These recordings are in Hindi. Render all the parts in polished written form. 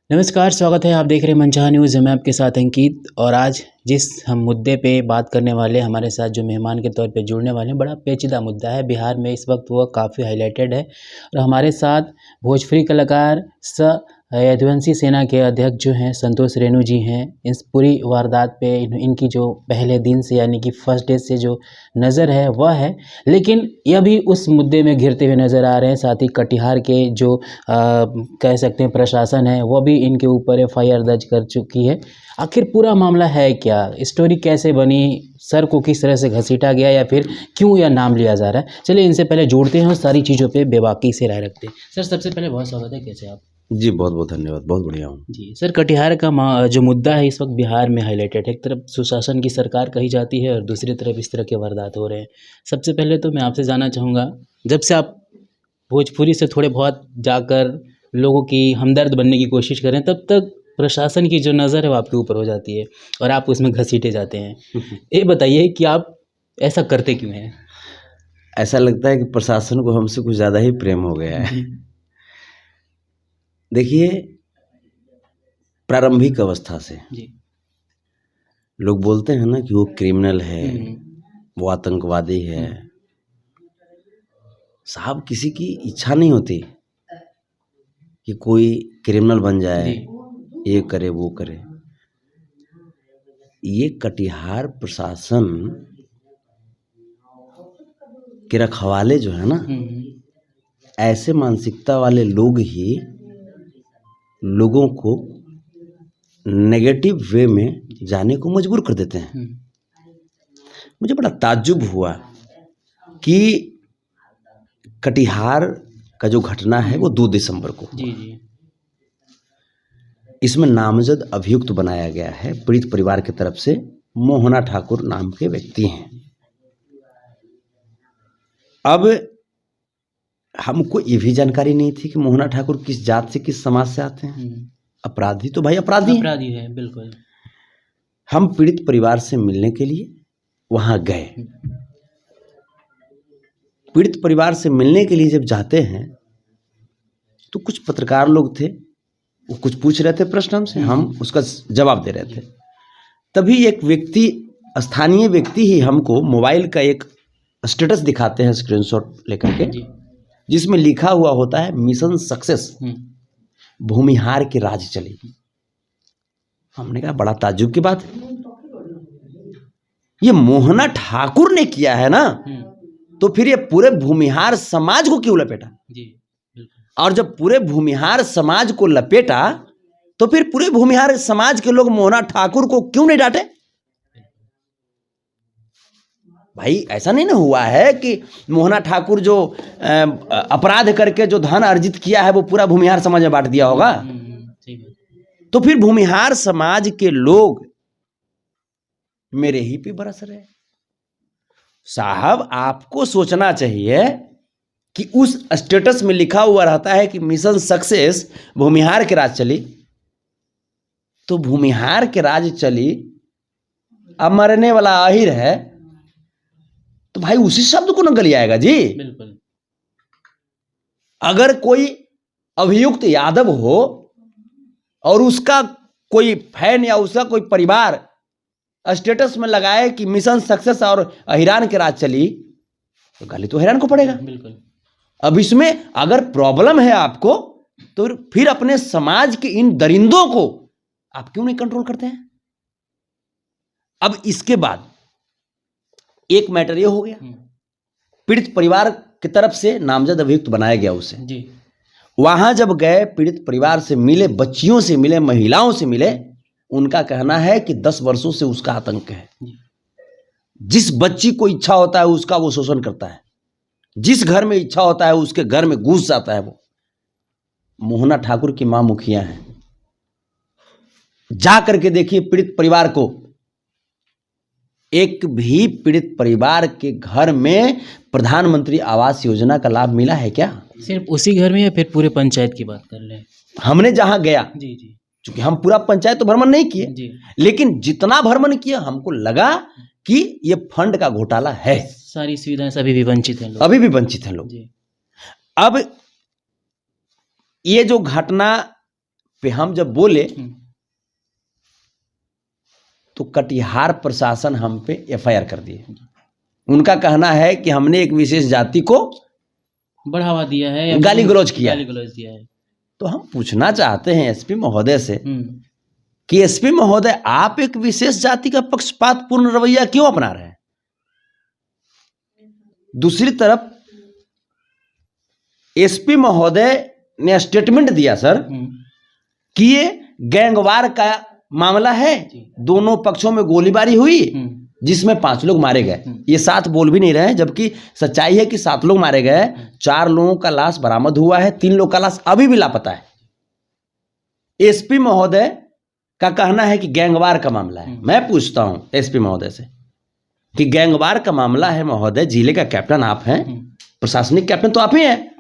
नमस्कार, स्वागत है। आप देख रहे हैं मनचाहा न्यूज़। मैं आपके साथ अंकित और आज जिस हम मुद्दे पे बात करने वाले हैं, हमारे साथ जो मेहमान के तौर पे जुड़ने वाले हैं, बड़ा पेचीदा मुद्दा है। बिहार में इस वक्त वो काफ़ी हाईलाइटेड है और हमारे साथ भोजपुरी कलाकार यदुवंशी सेना के अध्यक्ष जो हैं संतोष रेणु जी हैं। इस पूरी वारदात पे इनकी जो पहले दिन से यानी कि फर्स्ट डे से जो नज़र है वह है, लेकिन यह भी उस मुद्दे में घिरते हुए नज़र आ रहे हैं। साथ ही कटिहार के जो कह सकते हैं प्रशासन है वो भी इनके ऊपर एफआईआर दर्ज कर चुकी है। आखिर पूरा मामला है क्या, स्टोरी कैसे बनी, सर को किस तरह से घसीटा गया या फिर क्यों यह नाम लिया जा रहा है, चलिए इनसे पहले जोड़ते हैं और सारी चीज़ों पे बेबाकी से राय रखते हैं। सर सबसे पहले बहुत स्वागत है, कैसे आप? जी बहुत बहुत धन्यवाद, बहुत बढ़िया हूँ। जी सर, कटिहार का जो मुद्दा है इस वक्त बिहार में हाईलाइटेड है। एक तरफ सुशासन की सरकार कही जाती है और दूसरी तरफ इस तरह के वारदात हो रहे हैं। सबसे पहले तो मैं आपसे जानना चाहूँगा, जब से आप भोजपुरी से थोड़े बहुत जाकर लोगों की हमदर्द बनने की कोशिश करें, तब तक प्रशासन की जो नज़र है वो आपके ऊपर हो जाती है और आप उसमें घसीटे जाते हैं। ये बताइए कि आप ऐसा करते क्यों हैं? ऐसा लगता है कि प्रशासन को हमसे कुछ ज़्यादा ही प्रेम हो गया है। देखिए, प्रारंभिक अवस्था से जी। लोग बोलते हैं ना कि वो क्रिमिनल है, वो आतंकवादी है। साहब, किसी की इच्छा नहीं होती कि कोई क्रिमिनल बन जाए, ये करे वो करे। ये कटिहार प्रशासन के रखवाले जो है ना, ऐसे मानसिकता वाले लोग ही लोगों को नेगेटिव वे में जाने को मजबूर कर देते हैं। मुझे बड़ा ताज्जुब हुआ कि कटिहार का जो घटना है वो 2 दिसंबर को हुआ। जी। इसमें नामजद अभियुक्त बनाया गया है पीड़ित परिवार की तरफ से मोहना ठाकुर नाम के व्यक्ति हैं। अब हमको ये भी जानकारी नहीं थी कि मोहना ठाकुर किस जात से, किस समाज से आते हैं। अपराधी तो भाई अपराधी है, बिल्कुल। हम पीड़ित परिवार से मिलने के लिए वहां गए। पीड़ित परिवार से मिलने के लिए जब जाते हैं तो कुछ पत्रकार लोग थे, वो कुछ पूछ रहे थे प्रश्न हमसे, हम उसका जवाब दे रहे थे। तभी एक व्यक्ति, स्थानीय व्यक्ति ही हमको मोबाइल का एक स्टेटस दिखाते हैं स्क्रीनशॉट लेकर के, जिसमें लिखा हुआ होता है मिशन सक्सेस, भूमिहार की राज चली। हमने कहा बड़ा ताज्जुब की बात है, ये मोहना ठाकुर ने किया है ना, तो फिर ये पूरे भूमिहार समाज को क्यों लपेटा? और जब पूरे भूमिहार समाज को लपेटा तो फिर पूरे भूमिहार समाज के लोग मोहना ठाकुर को क्यों नहीं डांटे? भाई ऐसा नहीं ना हुआ है कि मोहना ठाकुर जो अपराध करके जो धन अर्जित किया है वो पूरा भूमिहार समाज में बांट दिया होगा। तो फिर भूमिहार समाज के लोग मेरे ही पे बरस रहे। साहब, आपको सोचना चाहिए कि उस स्टेटस में लिखा हुआ रहता है कि मिशन सक्सेस, भूमिहार के राज चली, तो भूमिहार के राज चली, अब मरने वाला आहिर है, तो भाई उसी शब्द को न गलियाएगा जी। बिल्कुल। अगर कोई अभियुक्त यादव हो और उसका कोई फैन या उसका कोई परिवार स्टेटस में लगाए कि मिशन सक्सेस और अहिरान के राज चली, तो गाली तो हैरान को पड़ेगा। बिल्कुल। अब इसमें अगर प्रॉब्लम है आपको, तो फिर अपने समाज के इन दरिंदों को आप क्यों नहीं कंट्रोल करते हैं? अब इसके बाद एक मैटर ये हो गया, पीड़ित परिवार की तरफ से नामजद अभियुक्त बनाया गया उसे जी। वहां जब गए, पीड़ित परिवार से मिले, बच्चियों से मिले, महिलाओं से मिले, उनका कहना है कि 10 वर्षों से उसका आतंक है। जिस बच्ची को इच्छा होता है उसका वो शोषण करता है, जिस घर में इच्छा होता है उसके घर में घुस जाता है वो। मोहना ठाकुर की मां मुखिया है, जा करके देखिए पीड़ित परिवार को। एक भी पीड़ित परिवार के घर में प्रधानमंत्री आवास योजना का लाभ मिला है क्या? सिर्फ उसी घर में या फिर पूरे पंचायत की बात कर लें? हमने जहां गया, जी, क्योंकि हम पूरा पंचायत तो भ्रमण नहीं किए, लेकिन जितना भ्रमण किया हमको लगा कि ये फंड का घोटाला है। सारी सुविधाएं से अभी भी वंचित हैं लोग, अभी भी वंचित हैं लोग। अब ये जो घटना पे हम जब बोले तो कटिहार प्रशासन हम पे एफआईआर कर दिए। उनका कहना है कि हमने एक विशेष जाति को बढ़ावा दिया है या गाली गलौज किया है। तो हम पूछना चाहते हैं एसपी महोदय से कि एसपी महोदय, आप एक विशेष जाति का पक्षपातपूर्ण रवैया क्यों अपना रहे हैं? दूसरी तरफ एसपी महोदय ने स्टेटमेंट दिया सर कि ये गैंगवार का मामला है, दोनों पक्षों में गोलीबारी हुई जिसमें 5 लोग मारे गए। ये 7 बोल भी नहीं रहे हैं, जबकि सच्चाई है कि 7 लोग मारे गए। 4 लोगों का लाश बरामद हुआ है, 3 लोग का लाश अभी भी लापता है। एसपी महोदय का कहना है कि गैंगवार का मामला है। मैं पूछता हूं एसपी महोदय से कि गैंगवार का मामला है महोदय, जिले का कैप्टन आप हैं, प्रशासनिक कैप्टन तो आप ही हैं,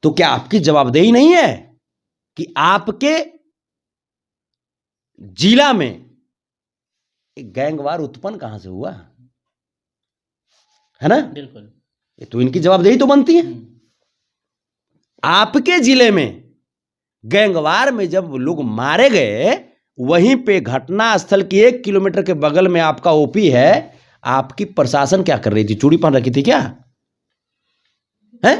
तो क्या आपकी जवाबदेही नहीं है कि आपके जिला में एक गैंगवार उत्पन्न कहां से हुआ है ना? बिल्कुल, ये तो इनकी जवाबदेही तो बनती है। आपके जिले में गैंगवार में जब लोग मारे गए, वहीं पे घटना स्थल की 1 किलोमीटर के बगल में आपका ओपी है, आपकी प्रशासन क्या कर रही थी? चूड़ी पहन रखी थी क्या है?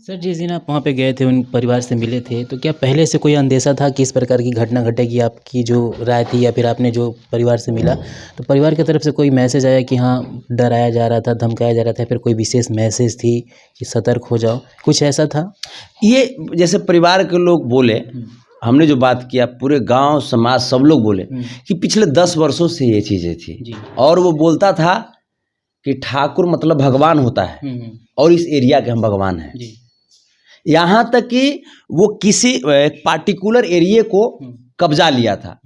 सर जिस दिन आप वहाँ पे गए थे, उन परिवार से मिले थे, तो क्या पहले से कोई अंदेशा था कि इस प्रकार की घटना घटेगी? आपकी जो राय थी या फिर आपने जो परिवार से मिला, तो परिवार की तरफ से कोई मैसेज आया कि हाँ डराया जा रहा था, धमकाया जा रहा था, फिर कोई विशेष मैसेज थी कि सतर्क हो जाओ, कुछ ऐसा था? ये जैसे परिवार के लोग बोले, हमने जो बात किया, पूरे गांव समाज सब लोग बोले कि पिछले 10 वर्षों से ये चीजें थी। और वो बोलता था कि ठाकुर मतलब भगवान होता है और इस एरिया के हम भगवान हैं। यहाँ तक कि वो किसी पार्टिकुलर एरिया को कब्जा लिया था,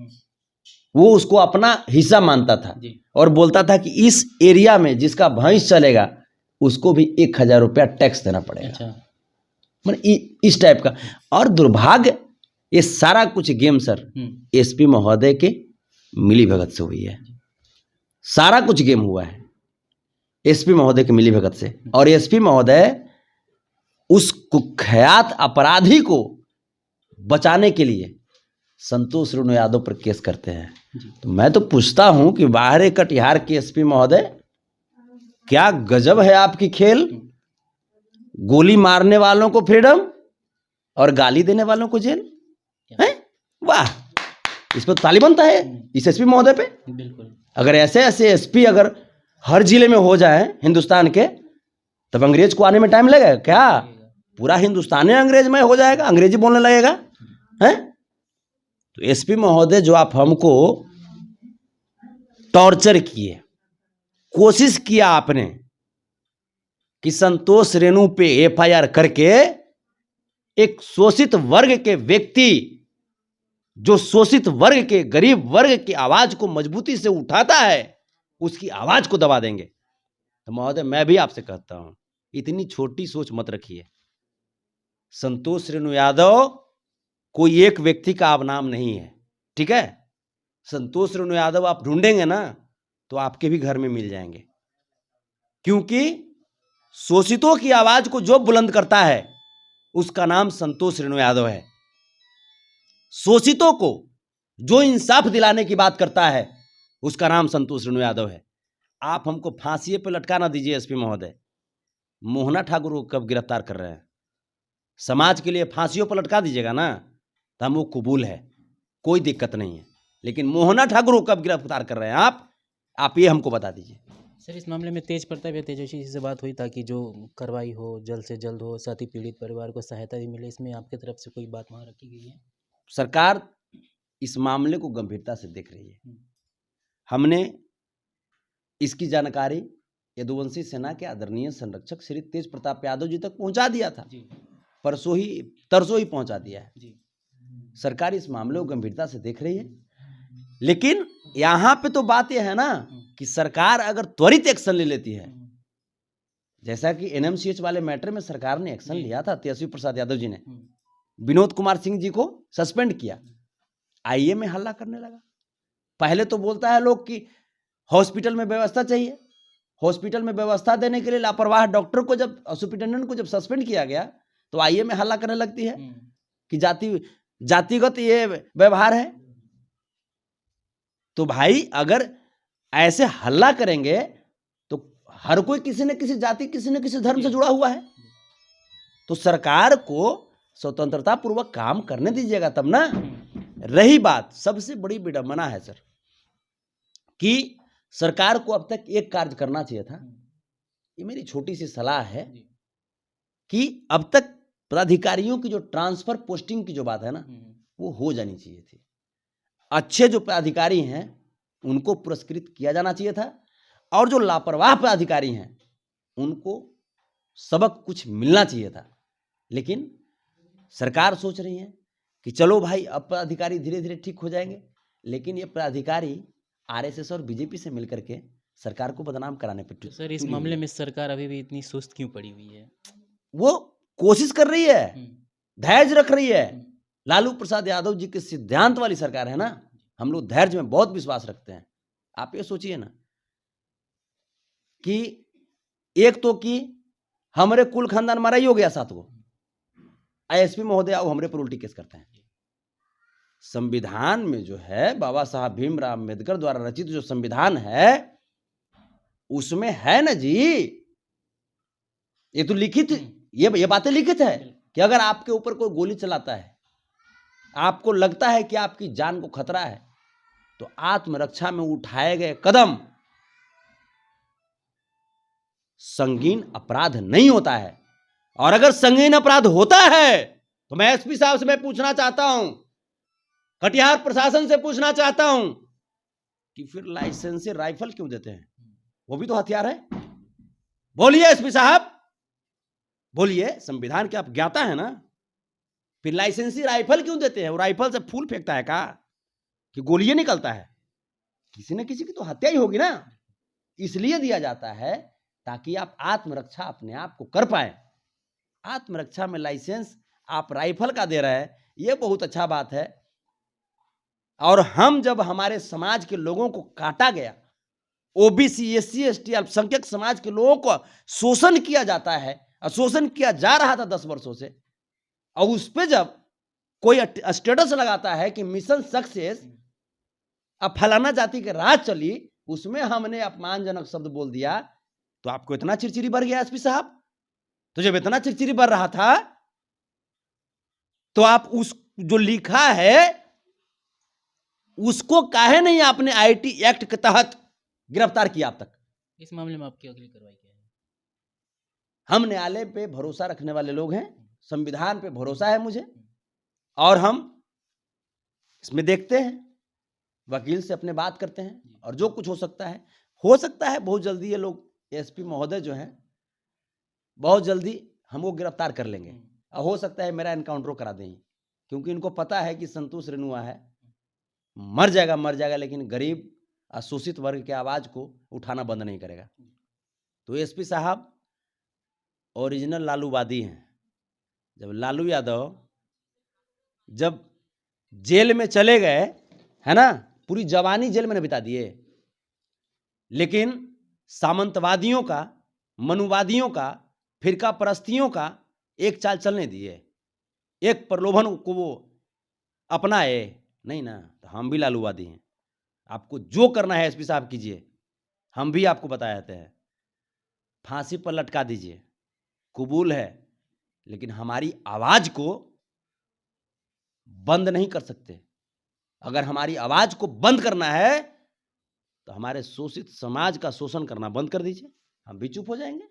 वो उसको अपना हिस्सा मानता था और बोलता था कि इस एरिया में जिसका भैंस चलेगा उसको भी 1000 रुपया टैक्स देना पड़ेगा। मतलब इस टाइप का। और दुर्भाग्य ये सारा कुछ गेम सर एसपी महोदय के मिलीभगत से हुई है। सारा कुछ गेम हुआ है एसपी महोदय के मिलीभगत से। और एसपी महोदय उस कुख्यात अपराधी को बचाने के लिए संतोष रेणु यादव पर केस करते हैं। तो मैं तो पूछता हूं कि बाहर कटिहार के एसपी महोदय, क्या गजब है आपकी खेल। गोली मारने वालों को फ्रीडम और गाली देने वालों को जेल है। वाह, इस पर ताली बनता है इस एसपी महोदय पे। बिल्कुल, अगर ऐसे ऐसे एसपी अगर हर जिले में हो जाए हिंदुस्तान के, तब अंग्रेज को आने में टाइम लगेगा क्या? पूरा हिंदुस्तान अंग्रेज में हो जाएगा, अंग्रेजी बोलने लगेगा हैं। तो एसपी महोदय, जो आप हमको टॉर्चर किए, कोशिश किया आपने कि संतोष रेणु पे एफआईआर करके एक शोषित वर्ग के व्यक्ति, जो शोषित वर्ग के गरीब वर्ग की आवाज को मजबूती से उठाता है, उसकी आवाज को दबा देंगे। तो महोदय मैं भी आपसे कहता हूं, इतनी छोटी सोच मत रखिए। संतोष रेणु यादव कोई एक व्यक्ति का अब नाम नहीं है, ठीक है? संतोष रेणु यादव आप ढूंढेंगे ना तो आपके भी घर में मिल जाएंगे, क्योंकि शोषितों की आवाज को जो बुलंद करता है उसका नाम संतोष रेणु यादव है। शोषितों को जो इंसाफ दिलाने की बात करता है उसका नाम संतोष रेणु यादव है। आप हमको फांसी पे लटका ना दीजिए एसपी महोदय। मोहना ठाकुर को कब गिरफ्तार कर रहे हैं? समाज के लिए फांसियों पर लटका दीजिएगा ना तो हम वो कबूल है, कोई दिक्कत नहीं है। लेकिन मोहना ठाकुर को कब गिरफ्तार कर रहे हैं आप ये हमको बता दीजिए। सर इस मामले में तेज प्रताप या तेजस्वी जी से बात हुई ताकि जो कार्रवाई हो जल्द से जल्द हो, साथ ही पीड़ित परिवार को सहायता भी मिले, इसमें आपकी तरफ से कोई बात वहाँ रखी गई है? सरकार इस मामले को गंभीरता से देख रही है। हमने इसकी जानकारी यदुवंशी सेना के आदरणीय संरक्षक श्री तेज प्रताप यादव जी तक पहुंचा दिया था। परसों ही तरसों ही पहुंचा दिया है। सरकार इस मामले को गंभीरता से देख रही है। लेकिन यहां पे तो बात यह है ना कि सरकार अगर त्वरित एक्शन ले लेती है, जैसा कि एनएमसीएच वाले मैटर में सरकार ने एक्शन लिया था, तेजस्वी प्रसाद यादव जी ने विनोद कुमार सिंह जी को सस्पेंड किया, आईए में हल्ला करने लगा। पहले तो बोलता है लोग कि हॉस्पिटल में व्यवस्था चाहिए, हॉस्पिटल में व्यवस्था देने के लिए लापरवाह डॉक्टर को जब, सुपरिटेंडेंट को जब सस्पेंड किया गया तो आईए में हल्ला करने लगती है। कि जातिगत ये व्यवहार है। तो भाई अगर ऐसे हल्ला करेंगे तो हर कोई किसी न किसी जाति, किसी न किसी धर्म से जुड़ा हुआ है। तो सरकार को स्वतंत्रता पूर्वक काम करने दीजिएगा तब ना। रही बात, सबसे बड़ी विडंबना है सर कि सरकार को अब तक एक कार्य करना चाहिए था। ये मेरी छोटी सी सलाह है कि अब तक पदाधिकारियों की जो ट्रांसफर पोस्टिंग की जो बात है ना, वो हो जानी चाहिए थी। अच्छे जो पदाधिकारी हैं उनको पुरस्कृत किया जाना चाहिए था, और जो लापरवाह पदाधिकारी हैं उनको सबक कुछ मिलना चाहिए था। लेकिन सरकार सोच रही है कि चलो भाई अब पदाधिकारी धीरे धीरे ठीक हो जाएंगे, लेकिन ये पदाधिकारी आरएसएस और बीजेपी से मिलकर के सरकार को बदनाम कराने पर तो सर इस मामले में सरकार अभी भी इतनी सुस्त क्यों पड़ी हुई है? वो कोशिश कर रही है, धैर्य रख रही है। लालू प्रसाद यादव जी के सिद्धांत वाली सरकार है ना, हम लोग धैर्य में बहुत विश्वास रखते हैं। आप ये सोचिए ना कि एक तो कि हमारे कुल खानदान मारा ही हो गया 7 गो, आईएसपी महोदय आओ हमरे पर उल्टी केस करते हैं। संविधान में जो है बाबा साहब भीमराव अम्बेडकर द्वारा रचित जो संविधान है उसमें है ना जी, ये तो लिखित, ये बातें लिखित है कि अगर आपके ऊपर कोई गोली चलाता है, आपको लगता है कि आपकी जान को खतरा है, तो आत्मरक्षा में उठाए गए कदम संगीन अपराध नहीं होता है। और अगर संगीन अपराध होता है तो मैं एसपी साहब से मैं पूछना चाहता हूं, कटिहार प्रशासन से पूछना चाहता हूं कि फिर लाइसेंसी राइफल क्यों देते हैं? वो भी तो हथियार है। बोलिए एसपी साहब, बोलिए, संविधान के आप ज्ञाता है ना, फिर लाइसेंसी राइफल क्यों देते हैं? वो राइफल से फूल फेंकता है का कि गोलियां निकलता है? किसी न किसी की तो हत्या ही होगी ना। इसलिए दिया जाता है ताकि आप आत्मरक्षा अपने आप को कर पाए। आत्मरक्षा में लाइसेंस आप राइफल का दे रहे हैं, यह बहुत अच्छा बात है। और हम जब हमारे समाज के लोगों को काटा गया, ओबीसी, एससी, एसटी, अल्पसंख्यक समाज के लोगों को शोषण किया जाता है, शोषण किया जा रहा था 10 वर्षों से, और उस पर जब कोई स्टेटस लगाता है कि मिशन सक्सेस, अब फलाना जाति के राज चली, उसमें हमने अपमानजनक शब्द बोल दिया, तो आपको इतना चिरचिरी बढ़ गया एसपी साहब? तो जब इतना चिरचिरी बढ़ रहा था तो आप उस जो लिखा है उसको काहे नहीं आपने आईटी एक्ट के तहत गिरफ्तार किया अब तक? इस मामले में आपकी अगली कार्रवाई क्या है? हम न्यायालय पे भरोसा रखने वाले लोग हैं, संविधान पे भरोसा है मुझे, और हम इसमें देखते हैं, वकील से अपने बात करते हैं, और जो कुछ हो सकता है बहुत जल्दी ये लोग एसपी महोदय जो हैं बहुत जल्दी हमको गिरफ्तार कर लेंगे, और हो सकता है मेरा एनकाउंटर करा दें, क्योंकि इनको पता है कि संतोष रेणुआ है, मर जाएगा, लेकिन गरीब अशोषित वर्ग की आवाज को उठाना बंद नहीं करेगा। तो एसपी साहब ओरिजिनल लालूवादी हैं। जब लालू यादव जब जेल में चले गए, है ना, पूरी जवानी जेल में न बिता दिए, लेकिन सामंतवादियों का, मनुवादियों का, फिरका परस्तियों का एक चाल चलने दिए, एक प्रलोभन को वो अपनाए नहीं ना। तो हम भी लालूवादी हैं, आपको जो करना है एसपी साहब कीजिए, हम भी आपको बता देते हैं, फांसी पर लटका दीजिए, कबूल है, लेकिन हमारी आवाज को बंद नहीं कर सकते। अगर हमारी आवाज को बंद करना है तो हमारे शोषित समाज का शोषण करना बंद कर दीजिए, हम भी चुप हो जाएंगे।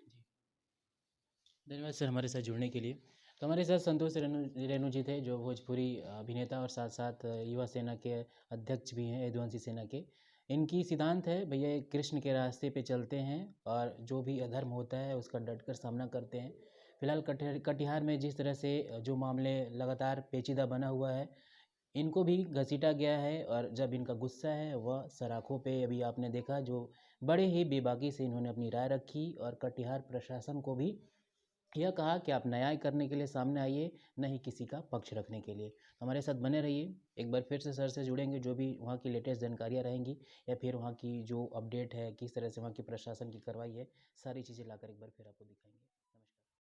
धन्यवाद सर हमारे साथ जुड़ने के लिए। तो हमारे साथ संतोष रेणु जी थे, जो भोजपुरी अभिनेता और साथ साथ युवा सेना के अध्यक्ष भी हैं, यदुवंशी सेना के। इनकी सिद्धांत है भैया कृष्ण के रास्ते पे चलते हैं और जो भी अधर्म होता है उसका डटकर सामना करते हैं। फिलहाल कटिहार में जिस तरह से जो मामले लगातार पेचीदा बना हुआ है, इनको भी घसीटा गया है, और जब इनका गुस्सा है वह सराखों पे अभी आपने देखा, जो बड़े ही बेबाकी से इन्होंने अपनी राय रखी और कटिहार प्रशासन को भी यह कहा कि आप न्याय करने के लिए सामने आइए, न ही किसी का पक्ष रखने के लिए। हमारे साथ बने रहिए, एक बार फिर से सर से जुड़ेंगे, जो भी वहाँ की लेटेस्ट जानकारियाँ रहेंगी या फिर वहाँ की जो अपडेट है, किस तरह से वहाँ की प्रशासन की कार्रवाई है, सारी चीज़ें लाकर एक बार फिर आपको दिखाएंगे।